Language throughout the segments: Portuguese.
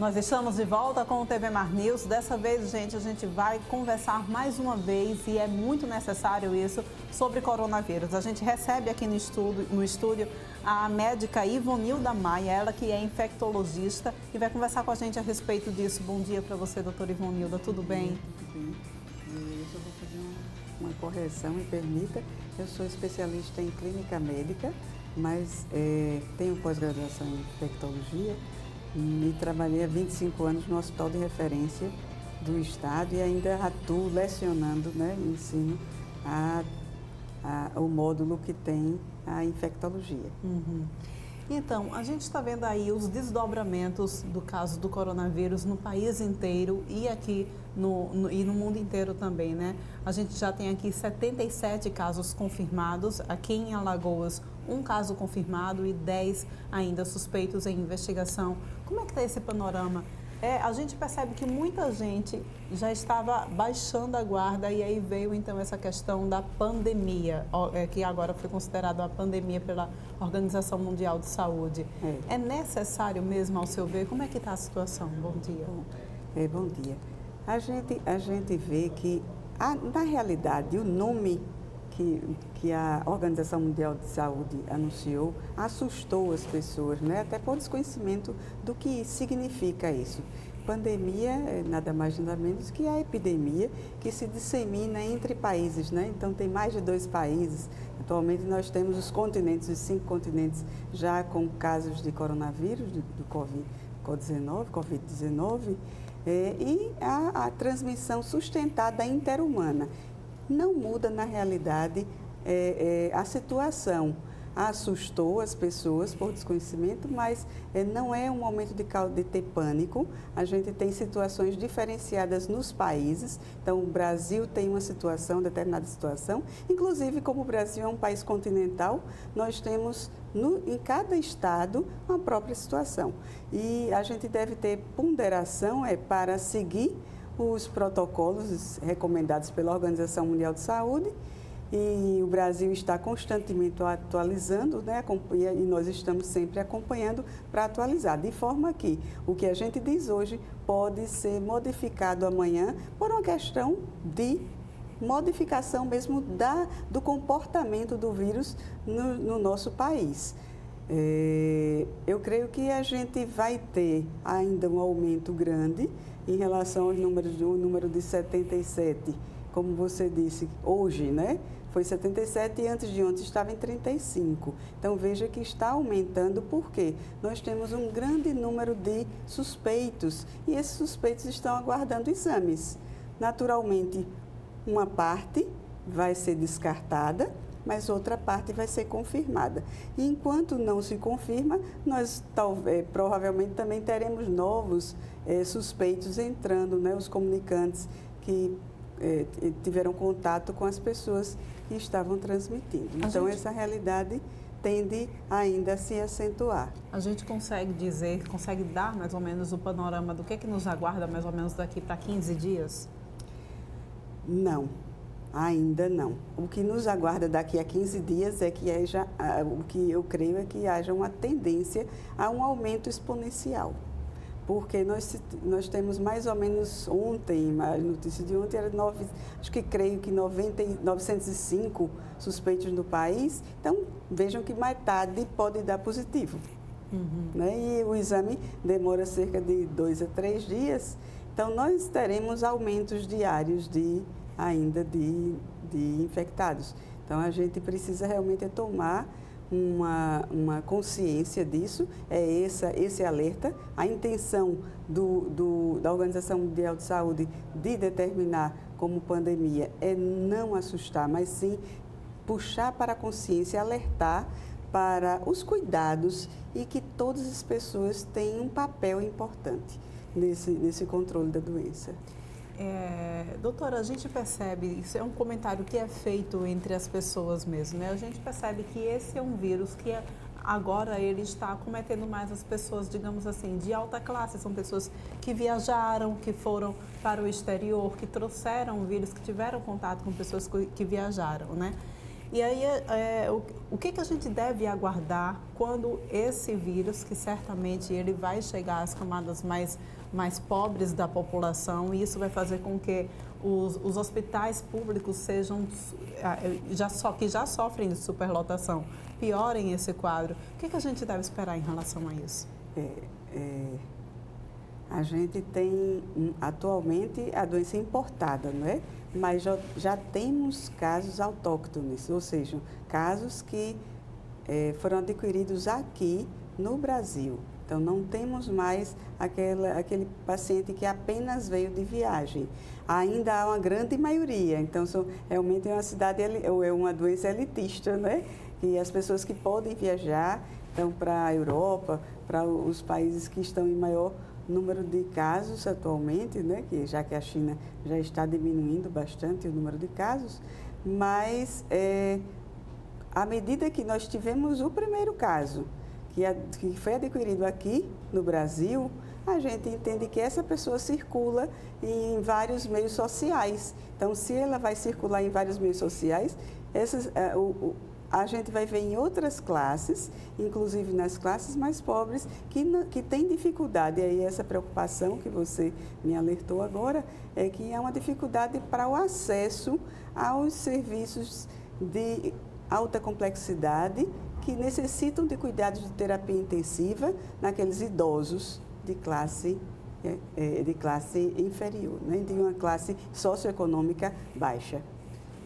Nós estamos de volta com o TV Mar News. Dessa vez, gente, a gente vai conversar mais uma vez, e é muito necessário isso, sobre coronavírus. A gente recebe aqui no estúdio a médica Ivonilda Maia, ela que é infectologista, e vai conversar com a gente a respeito disso. Bom dia para você, doutora Ivonilda, tudo bem? Tudo bem. Eu só vou fazer uma correção, me permita. Eu sou especialista em clínica médica, mas tenho pós-graduação em infectologia e trabalhei há 25 anos no hospital de referência do estado e ainda atuo lecionando, né, ensino o módulo que tem a infectologia. Uhum. Então, a gente está vendo aí os desdobramentos do caso do coronavírus no país inteiro e aqui no mundo inteiro também, né? A gente já tem aqui 77 casos confirmados, aqui em Alagoas, um caso confirmado e 10 ainda suspeitos em investigação. Como é que está esse panorama? A gente percebe que muita gente já estava baixando a guarda e aí veio então essa questão da pandemia, que agora foi considerada uma pandemia pela Organização Mundial de Saúde. É necessário mesmo, ao seu ver? Como é que está a situação? Bom dia. Bom dia. A gente vê que, na realidade, o nome que a Organização Mundial de Saúde anunciou assustou as pessoas, né? Até por desconhecimento do que significa isso. Pandemia é nada mais nada menos que a epidemia que se dissemina entre países, né? Então tem mais de 2 países. Atualmente nós temos os 5 continentes já com casos de coronavírus, do Covid-19, e a transmissão sustentada interhumana. Não muda, na realidade, a situação. Assustou as pessoas por desconhecimento, mas não é um momento de ter pânico. A gente tem situações diferenciadas nos países. Então, o Brasil tem uma situação, determinada situação. Inclusive, como o Brasil é um país continental, nós temos em cada estado uma própria situação. E a gente deve ter ponderação para seguir os protocolos recomendados pela Organização Mundial de Saúde, e o Brasil está constantemente atualizando, né, e nós estamos sempre acompanhando para atualizar, de forma que o que a gente diz hoje pode ser modificado amanhã por uma questão de modificação mesmo do comportamento do vírus no nosso país. Eu creio que a gente vai ter ainda um aumento grande em relação ao número de 77, como você disse, hoje, né? Foi 77 e antes de ontem estava em 35. Então, veja que está aumentando porque nós temos um grande número de suspeitos e esses suspeitos estão aguardando exames. Naturalmente, uma parte vai ser descartada, mas outra parte vai ser confirmada. E enquanto não se confirma, nós provavelmente também teremos novos suspeitos entrando, né, os comunicantes que tiveram contato com as pessoas que estavam transmitindo. Então, essa realidade tende ainda a se acentuar. A gente consegue dar mais ou menos o panorama do que nos aguarda mais ou menos daqui para 15 dias? Não. Ainda não. O que nos aguarda daqui a 15 dias é que o que eu creio é que haja uma tendência a um aumento exponencial. Porque nós temos mais ou menos ontem, a notícia de ontem era creio que 905 suspeitos no país. Então, vejam que metade pode dar positivo. Uhum. Né? E o exame demora cerca de 2 a 3 dias. Então, nós teremos aumentos diários ainda de infectados. Então, a gente precisa realmente tomar uma consciência disso, esse alerta. A intenção da Organização Mundial de Saúde de determinar como pandemia é não assustar, mas sim puxar para a consciência, alertar para os cuidados e que todas as pessoas têm um papel importante nesse controle da doença. Doutora, a gente percebe, isso é um comentário que é feito entre as pessoas mesmo, né? A gente percebe que esse é um vírus que agora ele está acometendo mais as pessoas, digamos assim, de alta classe. São pessoas que viajaram, que foram para o exterior, que trouxeram o vírus, que tiveram contato com pessoas que viajaram, né? E aí, o que a gente deve aguardar quando esse vírus, que certamente ele vai chegar às camadas mais pobres da população, e isso vai fazer com que os hospitais públicos sejam, que já sofrem de superlotação, piorem esse quadro. O que a gente deve esperar em relação a isso? A gente tem atualmente a doença importada, não é? Mas já temos casos autóctones, ou seja, casos que foram adquiridos aqui no Brasil. Então, não temos mais aquele paciente que apenas veio de viagem. Ainda há uma grande maioria, então realmente é uma cidade, ou é uma doença elitista, né? E as pessoas que podem viajar, então, para a Europa, para os países que estão em maior número de casos atualmente, né? Já que a China já está diminuindo bastante o número de casos, mas à medida que nós tivemos o primeiro caso, que foi adquirido aqui no Brasil, a gente entende que essa pessoa circula em vários meios sociais. Então, se ela vai circular em vários meios sociais, a gente vai ver em outras classes, inclusive nas classes mais pobres, que têm dificuldade. E aí essa preocupação que você me alertou agora é que há uma dificuldade para o acesso aos serviços de alta complexidade que necessitam de cuidados de terapia intensiva naqueles idosos de classe inferior, né? De uma classe socioeconômica baixa.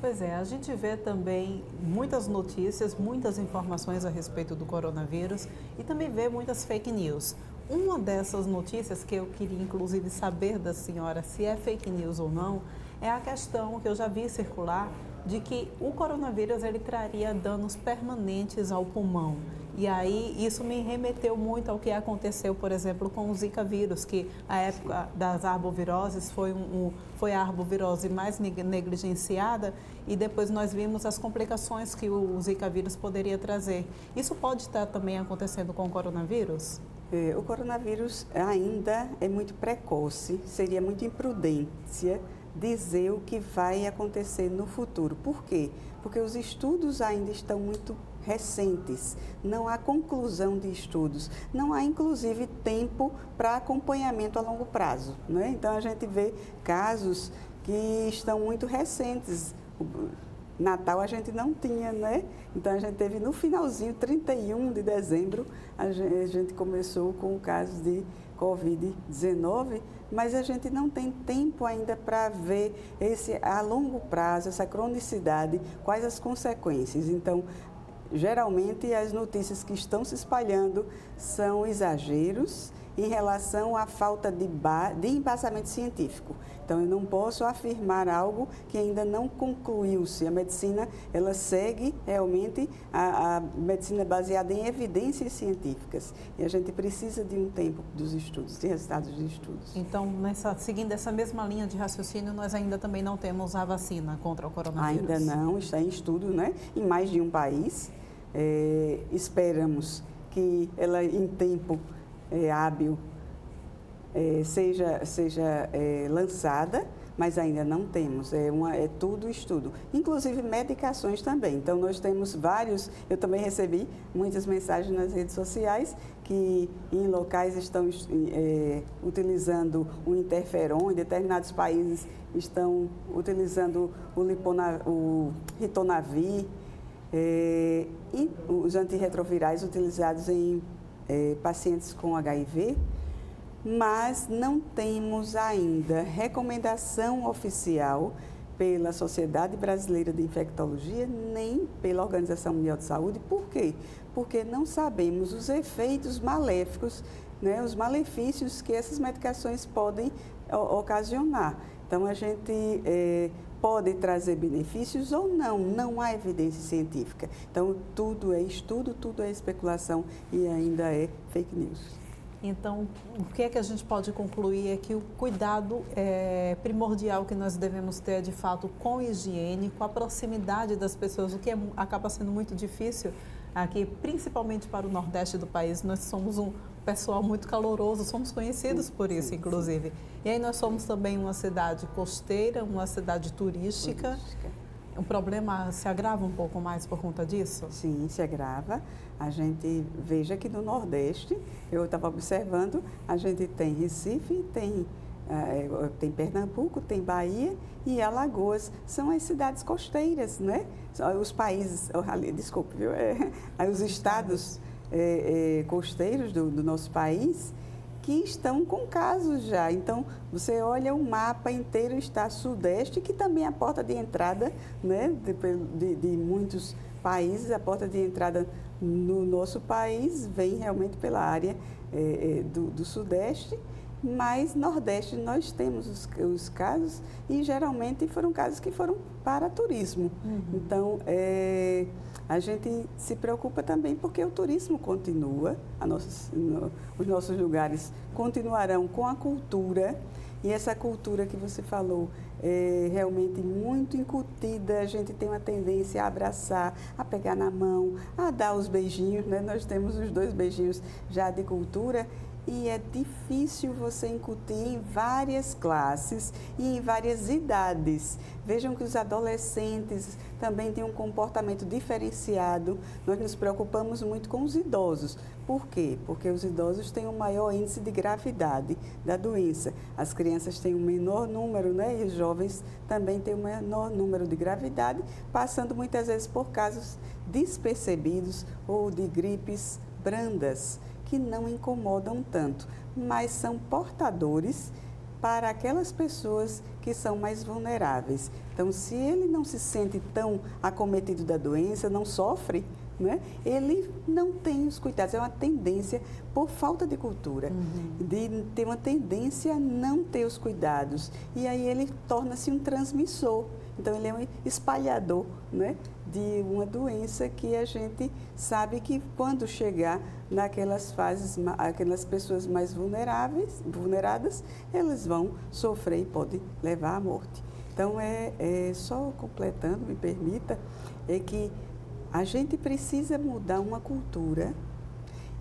Pois é, a gente vê também muitas notícias, muitas informações a respeito do coronavírus e também vê muitas fake news. Uma dessas notícias que eu queria inclusive saber da senhora se é fake news ou não, é a questão que eu já vi circular de que o coronavírus ele traria danos permanentes ao pulmão. E aí isso me remeteu muito ao que aconteceu, por exemplo, com o Zika vírus, que a época das arboviroses foi a arbovirose mais negligenciada e depois nós vimos as complicações que o Zika vírus poderia trazer. Isso pode estar também acontecendo com o coronavírus? O coronavírus ainda é muito precoce, seria muita imprudência dizer o que vai acontecer no futuro. Por quê? Porque os estudos ainda estão muito recentes, não há conclusão de estudos, não há inclusive tempo para acompanhamento a longo prazo, né? Então a gente vê casos que estão muito recentes. Natal a gente não tinha, né? Então a gente teve no finalzinho, 31 de dezembro, a gente começou com o caso de Covid-19, mas a gente não tem tempo ainda para ver a longo prazo, essa cronicidade, quais as consequências. Então, geralmente as notícias que estão se espalhando são exageros em relação à falta de embasamento científico. Então, eu não posso afirmar algo que ainda não concluiu-se. A medicina, ela segue realmente a medicina baseada em evidências científicas. E a gente precisa de um tempo dos estudos, de resultados de estudos. Então, seguindo essa mesma linha de raciocínio, nós ainda também não temos a vacina contra o coronavírus? Ainda não, está em estudo, né? Em mais de um país. Esperamos que ela, em tempo hábil, seja lançada, mas ainda não temos, é tudo estudo, inclusive medicações também. Então, nós temos vários, eu também recebi muitas mensagens nas redes sociais que em locais estão utilizando o interferon, em determinados países estão utilizando o ritonavir, e os antirretrovirais utilizados em pacientes com HIV, mas não temos ainda recomendação oficial pela Sociedade Brasileira de Infectologia nem pela Organização Mundial de Saúde. Por quê? Porque não sabemos os efeitos maléficos, né, os malefícios que essas medicações podem ocasionar. Então, a gente pode trazer benefícios ou não há evidência científica. Então, tudo é estudo, tudo é especulação e ainda é fake news. Então, o que é que a gente pode concluir é que o cuidado primordial que nós devemos ter, de fato, com higiene, com a proximidade das pessoas, o que acaba sendo muito difícil aqui, principalmente para o Nordeste do país. Nós somos um pessoal muito caloroso, somos conhecidos por isso, inclusive. E aí nós somos também uma cidade costeira, uma cidade turística. o problema se agrava um pouco mais por conta disso? Sim, se agrava. A gente veja que no Nordeste, eu estava observando, a gente tem Recife, tem Pernambuco, tem Bahia e Alagoas. São as cidades costeiras, né? Os países, desculpe, viu? Os estados costeiros do nosso país que estão com casos já. Então, você olha o mapa inteiro, está Sudeste, que também é a porta de entrada, né, de muitos países. A porta de entrada no nosso país vem realmente pela área do Sudeste, mas Nordeste nós temos os casos e geralmente foram casos que foram para turismo. Uhum. Então, a gente se preocupa também porque o turismo continua, os nossos lugares continuarão com a cultura, e essa cultura que você falou é realmente muito incutida. A gente tem uma tendência a abraçar, a pegar na mão, a dar os beijinhos, né? Nós temos os 2 beijinhos já de cultura. E é difícil você incutir em várias classes e em várias idades. Vejam que os adolescentes também têm um comportamento diferenciado. Nós nos preocupamos muito com os idosos. Por quê? Porque os idosos têm um maior índice de gravidade da doença. As crianças têm um menor número, né? E os jovens também têm um menor número de gravidade, passando muitas vezes por casos despercebidos ou de gripes brandas, que não incomodam tanto, mas são portadores para aquelas pessoas que são mais vulneráveis. Então, se ele não se sente tão acometido da doença, não sofre, né? Ele não tem os cuidados. É uma tendência, por falta de cultura, de ter uma tendência a não ter os cuidados. E aí ele torna-se um transmissor. Então, ele é um espalhador, né, de uma doença que a gente sabe que quando chegar naquelas fases, aquelas pessoas mais vulneradas, elas vão sofrer e podem levar à morte. Então, só completando, me permita, é que a gente precisa mudar uma cultura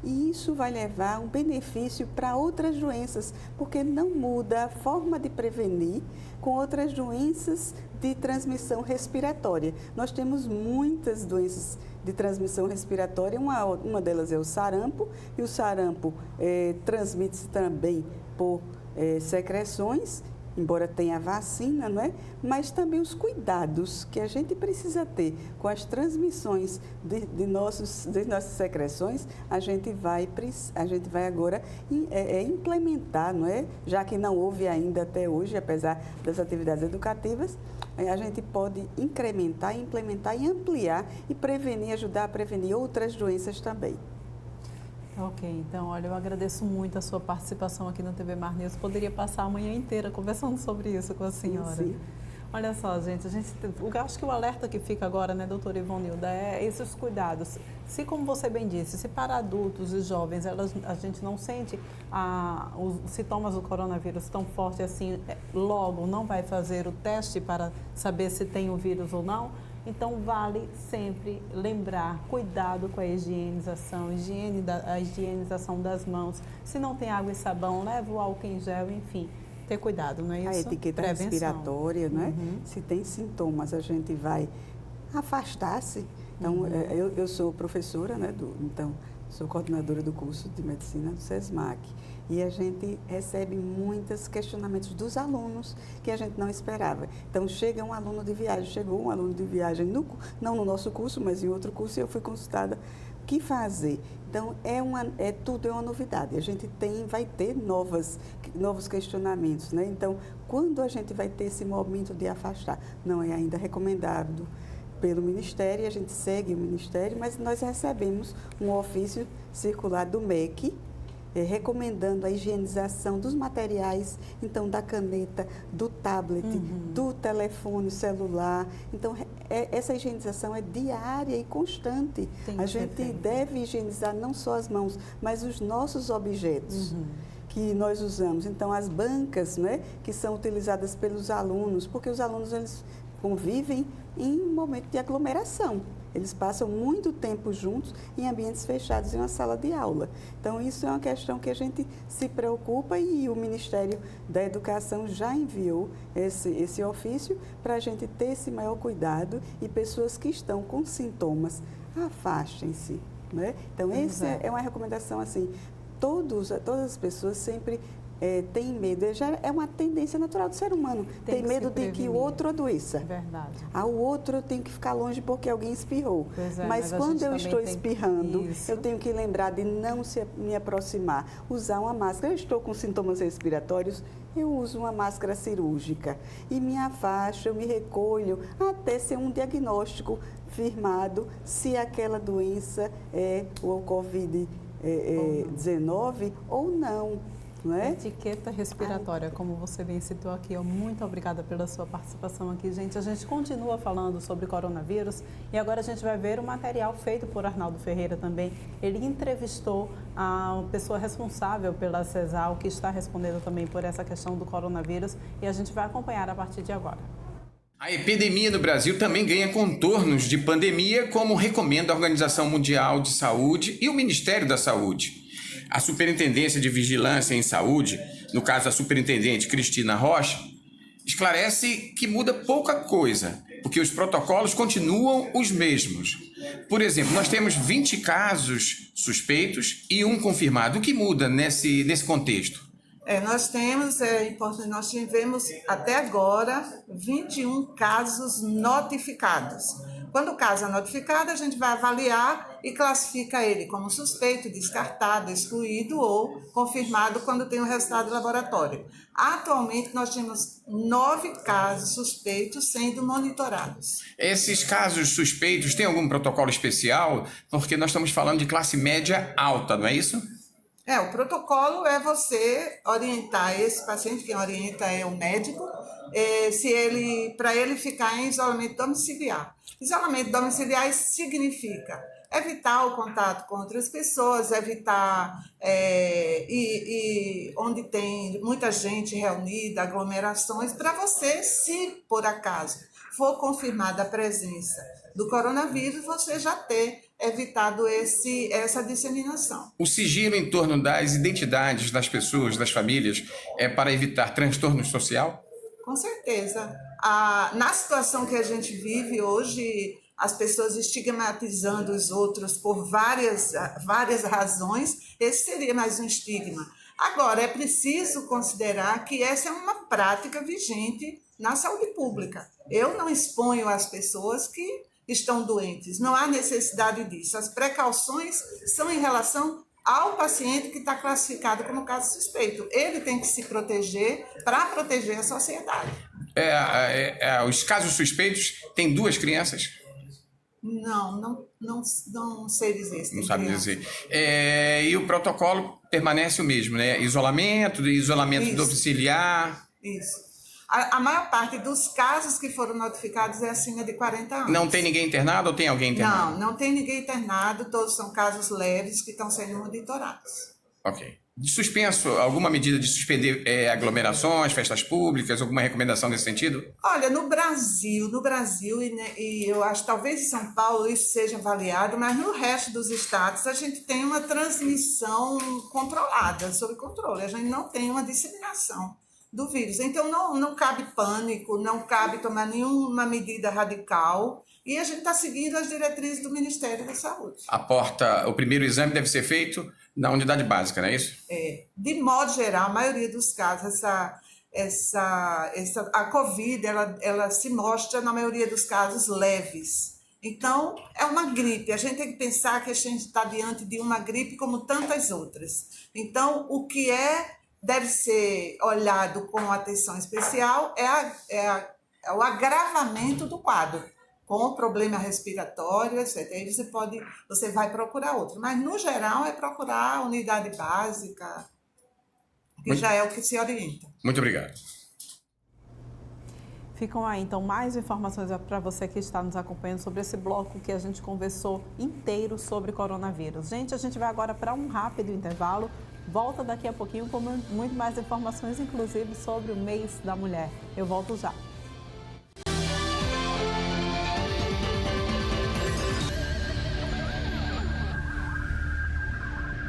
e isso vai levar um benefício para outras doenças, porque não muda a forma de prevenir com outras doenças de transmissão respiratória. Nós temos muitas doenças de transmissão respiratória, uma delas é o sarampo, e o sarampo transmite-se também por secreções, embora tenha vacina, não é? Mas também os cuidados que a gente precisa ter com as transmissões de nossas secreções, a gente vai agora implementar, não é? Já que não houve ainda até hoje, apesar das atividades educativas, a gente pode incrementar, implementar e ampliar e prevenir, ajudar a prevenir outras doenças também. Ok, então, olha, eu agradeço muito a sua participação aqui no TV Mar News. Poderia passar a manhã inteira conversando sobre isso com a senhora. Sim. Olha só, gente, acho que o alerta que fica agora, né, doutora Ivonilda, é esses cuidados. Se, como você bem disse, se para adultos e jovens a gente não sente os sintomas do coronavírus tão forte assim, logo não vai fazer o teste para saber se tem o vírus ou não, então vale sempre lembrar, cuidado com a higienização, a higienização das mãos. Se não tem água e sabão, leva o álcool em gel, enfim. Ter cuidado, não é isso? A etiqueta respiratória, não é? Se tem sintomas, a gente vai afastar-se. Então, eu sou professora, né? Então, sou coordenadora do curso de medicina do SESMAC. E a gente recebe muitos questionamentos dos alunos que a gente não esperava. Então, chegou um aluno de viagem, não no nosso curso, mas em outro curso, e eu fui consultada. O que fazer? Então, tudo é uma novidade. A gente vai ter novos questionamentos, né? Então, quando a gente vai ter esse momento de afastar? Não é ainda recomendado pelo Ministério, a gente segue o Ministério, mas nós recebemos um ofício circular do MEC, recomendando a higienização dos materiais, então da caneta, do tablet, do telefone celular. Então, essa higienização é diária e constante. A gente deve higienizar não só as mãos, mas os nossos objetos que nós usamos. Então, as bancas, né, que são utilizadas pelos alunos, porque os alunos eles convivem em um momento de aglomeração. Eles passam muito tempo juntos em ambientes fechados em uma sala de aula. Então, isso é uma questão que a gente se preocupa e o Ministério da Educação já enviou esse ofício para a gente ter esse maior cuidado e pessoas que estão com sintomas, afastem-se. Né? Então, essa é uma recomendação assim, todas as pessoas sempre têm medo, já é uma tendência natural do ser humano, tem medo de que o outro adoeça. Verdade. O outro eu tenho que ficar longe porque alguém espirrou. Mas quando eu estou espirrando, eu tenho que lembrar de não me aproximar, usar uma máscara. Eu estou com sintomas respiratórios, eu uso uma máscara cirúrgica e me afasto, eu me recolho até ser um diagnóstico firmado se aquela doença é o Covid-19 ou não. Não é? Etiqueta respiratória, como você bem citou aqui. Muito obrigada pela sua participação aqui, gente. A gente continua falando sobre coronavírus e agora a gente vai ver o material feito por Arnaldo Ferreira também. Ele entrevistou a pessoa responsável pela CESAL, que está respondendo também por essa questão do coronavírus, e a gente vai acompanhar a partir de agora. A epidemia no Brasil também ganha contornos de pandemia, como recomenda a Organização Mundial de Saúde e o Ministério da Saúde. A Superintendência de Vigilância em Saúde, no caso a superintendente Cristina Rocha, esclarece que muda pouca coisa, porque os protocolos continuam os mesmos. Por exemplo, nós temos 20 casos suspeitos e um confirmado. O que muda nesse contexto? Nós tivemos até agora 21 casos notificados. Quando o caso é notificado, a gente vai avaliar e classifica ele como suspeito, descartado, excluído ou confirmado quando tem o resultado do laboratório. Atualmente, nós temos 9 casos suspeitos sendo monitorados. Esses casos suspeitos têm algum protocolo especial? Porque nós estamos falando de classe média alta, não é isso? O protocolo é você orientar esse paciente, quem orienta é o médico, para ele ficar em isolamento domiciliar. Isolamento domiciliar significa evitar o contato com outras pessoas, evitar onde tem muita gente reunida, aglomerações, para você, se por acaso for confirmada a presença do coronavírus, você já ter evitado essa disseminação. O sigilo em torno das identidades das pessoas, das famílias, é para evitar transtorno social? Com certeza. Na situação que a gente vive hoje, as pessoas estigmatizando os outros por várias razões, esse seria mais um estigma. Agora, é preciso considerar que essa é uma prática vigente na saúde pública. Eu não exponho as pessoas que estão doentes, não há necessidade disso. As precauções são em relação ao paciente que está classificado como caso suspeito. Ele tem que se proteger para proteger a sociedade. Os casos suspeitos têm 2 crianças? Não sei dizer. Não sabe dizer. E o protocolo permanece o mesmo, né? Isolamento domiciliar. Isso. A maior parte dos casos que foram notificados é acima de 40 anos. Não tem ninguém internado ou tem alguém internado? Não tem ninguém internado, todos são casos leves que estão sendo monitorados. Ok. De suspenso, alguma medida de suspender aglomerações, festas públicas, alguma recomendação nesse sentido? Olha, no Brasil, e eu acho que talvez em São Paulo isso seja avaliado, mas no resto dos estados a gente tem uma transmissão controlada, sob controle, a gente não tem uma disseminação do vírus. Então, não cabe pânico, não cabe tomar nenhuma medida radical e a gente está seguindo as diretrizes do Ministério da Saúde. O primeiro exame deve ser feito na unidade básica, não é isso? De modo geral, a maioria dos casos, a Covid, ela se mostra, na maioria dos casos, leves. Então, é uma gripe. A gente tem que pensar que a gente está diante de uma gripe como tantas outras. Então, o que deve ser olhado com atenção especial é o agravamento do quadro, com problema respiratório, etc. Aí você vai procurar outro. Mas, no geral, é procurar a unidade básica, que já é o que se orienta. Muito obrigado. Ficam aí, então, mais informações para você que está nos acompanhando sobre esse bloco que a gente conversou inteiro sobre coronavírus. Gente, a gente vai agora para um rápido intervalo. Volta daqui a pouquinho com muito mais informações, inclusive sobre o mês da mulher. Eu volto já.